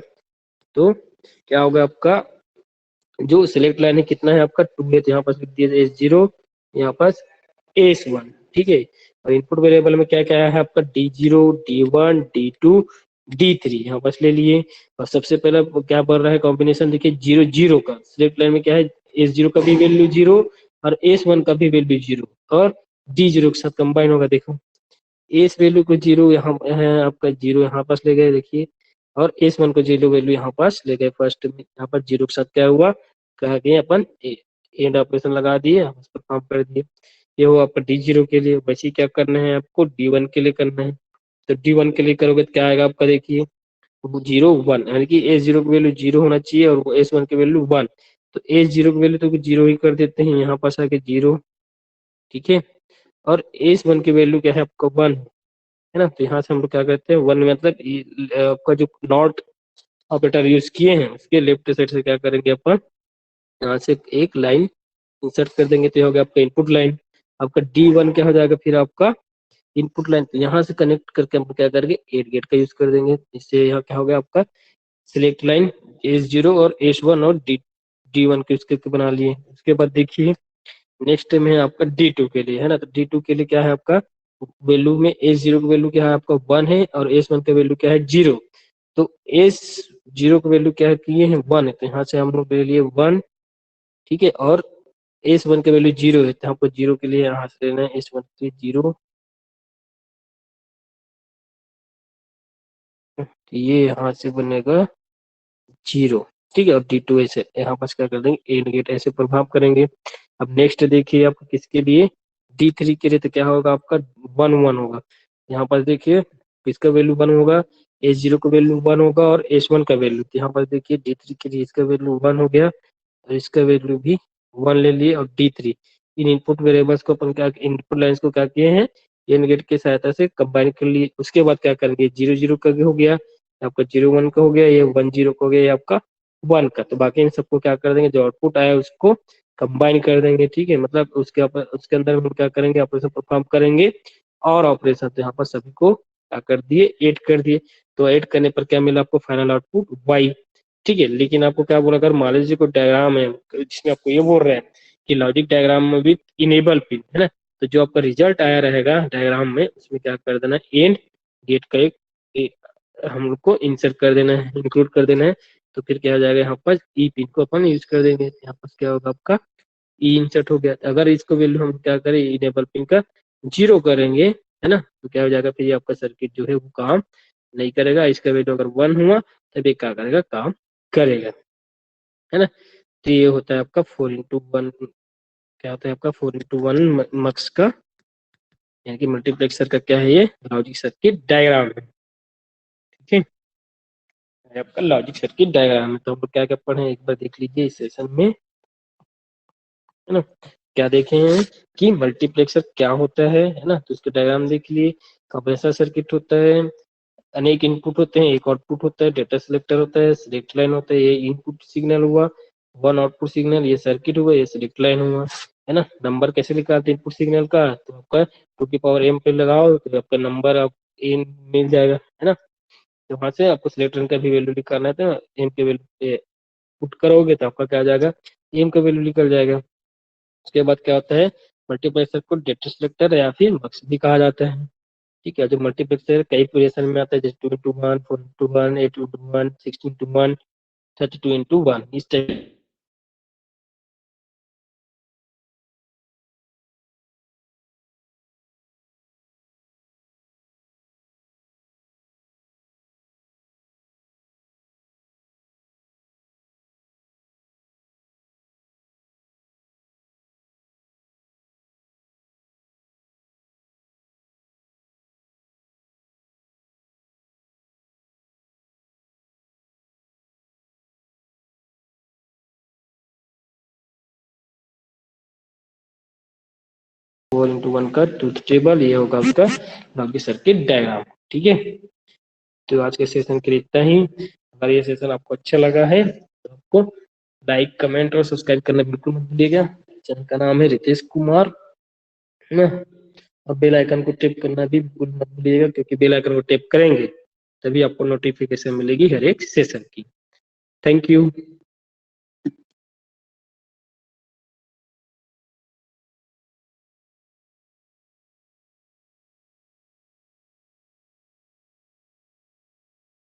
तो क्या होगा आपका, जो सिलेक्ट लाइन है कितना है आपका 2 है, तो यहाँ पास लिख दिया S0, यहाँ पास S1। ठीक है, और इनपुट वेरिएबल में क्या क्या है आपका D0 D1 D2 D3 यहाँ पास ले लिए। और सबसे पहला क्या बन रहा है कॉम्बिनेशन, देखिए 0 0 का, सिलेक्ट लाइन में क्या है S0 का भी वैल्यू 0 और S1 का भी वैल्यू 0 और D0 के साथ कंबाइन होगा। देखो एस वैल्यू को 0 यहाँ है आपका 0 यहाँ पास ले गए देखिए, और S1 को 0 वैल्यू यहाँ पास ले गए फर्स्ट में, यहाँ पर 0 के साथ क्या हुआ, कहा गया अपन एंड ऑपरेशन लगा दिए, हम उस पर काम कर दिए। ये हुआ आपका D0 के लिए। वैसे ही क्या करना है आपको D1 के लिए करना है। तो D1 के लिए करोगे तो क्या आएगा आपका, देखिए 0 1, यानी कि S0 की वैल्यू 0 होना चाहिए और S1 की वैल्यू 1। तो S0 की वैल्यू तो 0 ही कर देते हैं, यहाँ पास आके 0। ठीक है, और S1 की वैल्यू क्या है आपका 1 है ना। तो यहाँ से हम लोग क्या करते हैं 1 मतलब आपका जो नॉट ऑपरेटर यूज किए हैं उसके लेफ्ट साइड से क्या करेंगे अपन, यहाँ से एक लाइन इंसर्ट कर देंगे, तो ये हो गया आपका इनपुट लाइन। आपका D1 क्या हो जाएगा फिर आपका इनपुट लाइन। तो यहाँ से कनेक्ट करके हम क्या करेंगे 8 गेट का यूज कर देंगे। इससे यहाँ क्या हो गया आपका सिलेक्ट लाइन S0 और S1 और D1 के यूज करके बना लिए। उसके बाद देखिए नेक्स्ट में है आपका D2 के लिए, है ना। तो D2 के लिए क्या है आपका वैल्यू में S0 का वैल्यू क्या है आपका 1 है और S1 का वैल्यू क्या है 0। तो S0 का वैल्यू क्या है किए हैं 1 है, तो यहाँ से हम लोग ले लिए 1। ठीक है, और S1 का वैल्यू 0 है, तो हमको 0 के लिए यहाँ से लेना है S1 के 0। तो ये यहाँ से बनेगा 0। ठीक है, और D2 ऐसे यहाँ पास क्या कर देंगे एंड गेट ऐसे प्रभाव करेंगे। अब नेक्स्ट देखिए आप किसके लिए D3 के लिए, तो क्या होगा आपका 1 1 होगा। यहाँ पर देखिए इसका वैल्यू 1 होगा, S0 का वैल्यू 1 होगा और S1 का वैल्यू, तो यहाँ पर देखिए D3 के लिए इसका वैल्यू 1 हो गया और इसका वैल्यू भी 1 ले लिए। और D3 इन इनपुट वेरिएबल्स को अपन क्या इनपुट लाइंस को क्या किए हैं एंड गेट की सहायता से कंबाइन कर लिए। उसके बाद क्या करेंगे 0 0 का हो गया आपका 0 1 का हो गया, ये 1 0 का हो गया, ये आपका 1 का। तो बाकी इन सबको क्या कर देंगे, जो आउटपुट आया उसको कंबाइन कर देंगे। ठीक है, मतलब उसके अंदर हम क्या करेंगे ऑपरेशन परफॉर्म करेंगे और ऑपरेशन, तो यहाँ पर सभी को क्या कर दिए, ऐड कर दिए। तो ऐड करने पर क्या मिला आपको, फाइनल आउटपुट y। ठीक है, लेकिन आपको क्या बोला, अगर मान लीजिए कोई डायग्राम है जिसमें आपको ये बोल रहे हैं कि लॉजिक डायग्राम में विथ इनेबल पिन, है ना, तो जो आपका रिजल्ट आया रहेगा डायग्राम में उसमें क्या कर देना, एंड गेट का हम लोग को इंसर्ट कर देना है, इंक्लूड कर देना है। तो फिर क्या हो जाएगा, यहाँ पर ई पिन को अपन यूज कर देंगे, यहाँ पर क्या होगा आपका ई इंसर्ट हो गया। अगर इसको वैल्यू हम क्या करें, इनेबल पिन का 0 करेंगे, है ना, तो क्या हो जाएगा, फिर ये आपका सर्किट जो है वो काम नहीं करेगा। इसका वैल्यू अगर 1 हुआ तब ये क्या करेगा, काम करेगा, है ना। तो ये होता है आपका 4x1, क्या होता है आपका 4x1 मक्स का, यानी कि मल्टीप्लेक्सर का क्या है, ये लॉजिक सर्किट डायग्राम है। ठीक है, ये आपका लॉजिक सर्किट डायग्राम है। तो हम लोग क्या क्या पढ़े एक बार देख लीजिए इस सेशन में, है ना। क्या देखे हैं कि मल्टीप्लेक्सर क्या होता है ना, तो उसके डायग्राम देख लिए। कंप्रेसर सर्किट होता है, अनेक इनपुट होते हैं, एक आउटपुट होता है, डेटा सिलेक्टर होता है, सिलेक्ट लाइन होता है, ये इनपुट सिग्नल हुआ, वन आउटपुट सिग्नल, ये सर्किट हुआ, ये सिलेक्ट लाइन हुआ, है ना। नंबर कैसे निकालते हैं इनपुट सिग्नल का, तो आपका 2 की पावर m पे लगाओ तो आपका नंबर आप एन मिल जाएगा, है ना। तो वहां से आपको सिलेक्ट लाइन का भी वैल्यू निकालना है, तो एम के वैल्यू पे पुट करोगे तो आपका क्या आ जाएगा, एम का वैल्यू निकल जाएगा। उसके बाद क्या होता है, मल्टीप्लेक्सर को डेटा सिलेक्टर या फिर मक्स भी कहा जाता है। ठीक है, जो मल्टीप्लेक्सर कई पोजीशन में आता है, जैसे 2x1, 4x1, 8x1, 16x1, 32x1, इस टाइप फोर इंटू वन का ट्रूथ टेबल, ये होगा आपका लॉजिक सर्किट डायग्राम। ठीक है, तो आज के सेशन के लिए इतना ही। अगर ये सेशन आपको अच्छा लगा है तो आपको लाइक, कमेंट और सब्सक्राइब करना बिल्कुल मत भूलिएगा। चैनल का नाम है रितेश कुमार, है ना। और बेल आइकन को टैप करना भी बिल्कुल मत भूलिएगा, क्योंकि बेल आइकन को टैप करेंगे तभी आपको नोटिफिकेशन मिलेगी हर एक सेशन की। Thank you.